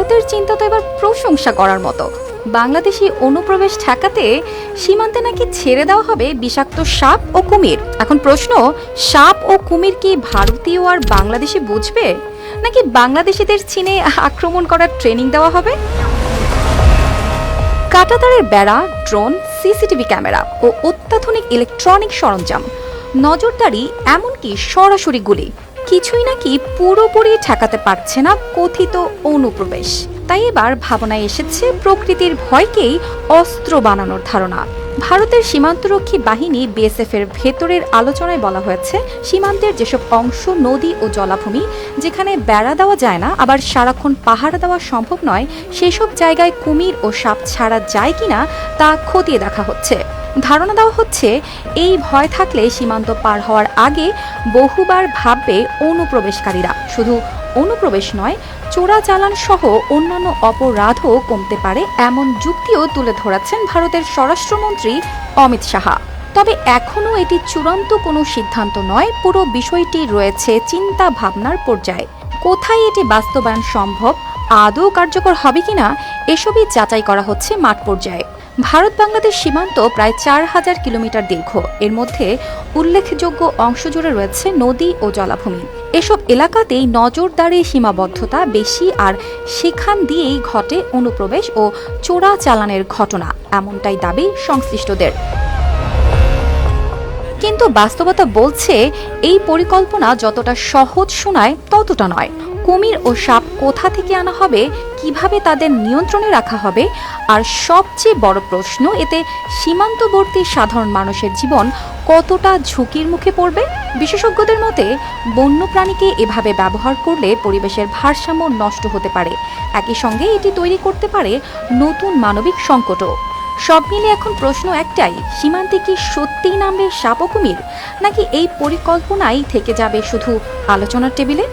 ভারতের চিন্তা তো এবার প্রশংসা করার মতো। বাংলাদেশি অনুপ্রবেশ ঠেকাতে সীমান্তে নাকি ছেড়ে দেওয়া হবে বিষাক্ত সাপ ও কুমির। এখন প্রশ্ন, সাপ ও কুমির কি ভারতীয় আর বাংলাদেশি বুঝবে, নাকি বাংলাদেশিদের চীনে আক্রমণ করার ট্রেনিং দেওয়া হবে? কাঁটাতারের বেড়া, ড্রোন, সিসিটিভি ক্যামেরা ও অত্যাধুনিক ইলেকট্রনিক সরঞ্জাম, নজরদারি, এমনকি সরাসরি গুলি, কিছুই নাকি পুরোপুরি ঠেকাতে পারছে না কথিত অনুপ্রবেশ। তাই এবার ভাবনায় এসেছে প্রকৃতির ভয়কেই অস্ত্র বানানোর ধারণা। ভারতের সীমান্তরক্ষী বাহিনী বিএসএফ এর ভেতরের আলোচনায় বলা হয়েছে, সীমান্তের যেসব অংশ নদী ও জলাভূমি, যেখানে বেড়া দেওয়া যায় না আবার সারাক্ষণ পাহারা দেওয়া সম্ভব নয়, সেসব জায়গায় কুমির ও সাপ ছাড়া যায় কিনা তা খতিয়ে দেখা হচ্ছে। ধারণা দেওয়া হচ্ছে, এই ভয় থাকলে সীমান্ত পার হওয়ার আগে বহুবার ভাববে অনুপ্রবেশকারীরা। শুধু অনুপ্রবেশ নয়, চোরাচালান সহ অন্যান্য অপরাধও কমতে পারে, এমন যুক্তিও তুলে ধরেছেন ভারতের স্বরাষ্ট্রমন্ত্রী অমিত সাহা। তবে এখনও এটি চূড়ান্ত কোনো সিদ্ধান্ত নয়, পুরো বিষয়টি রয়েছে চিন্তা ভাবনার পর্যায়ে। কোথায় এটি বাস্তবায়ন সম্ভব, আদৌ কার্যকর হবে কিনা, এসবই যাচাই করা হচ্ছে মাঠ পর্যায়ে। ভারত বাংলাদেশ সীমান্ত প্রায় 4000 কিলোমিটার দীর্ঘ। এর মধ্যে উল্লেখযোগ্য অংশ জুড়ে রয়েছে নদী ও জলাভূমি। এসব এলাকাতেই নজরদারি সীমাবদ্ধতা বেশি, আর সেখান দিয়েই ঘটে অনুপ্রবেশ ও চোরাচালানের ঘটনা, এমনটাই দাবি সংশ্লিষ্টদের। কিন্তু বাস্তবতা বলছে, এই পরিকল্পনা যতটা সহজ শোনায় ততটা নয়। কুমির ও সাপ কোথা থেকে আনা হবে, কিভাবে তাদের নিয়ন্ত্রণে রাখা হবে, আর সবচেয়ে বড় প্রশ্ন, এতে সীমান্তবর্তী সাধারণ মানুষের জীবন কতটা ঝুঁকির মুখে পড়বে। বিশেষজ্ঞদের মতে, বন্যপ্রাণীকে এভাবে ব্যবহার করলে পরিবেশের ভারসাম্য নষ্ট হতে পারে। একই সঙ্গে এটি তৈরি করতে পারে নতুন মানবিক সংকটও। সব মিলে এখন প্রশ্ন একটাই, সীমান্তে কি সত্যিই নামবে সাপ ও কুমির, নাকি এই পরিকল্পনাই থেকে যাবে শুধু আলোচনার টেবিলে?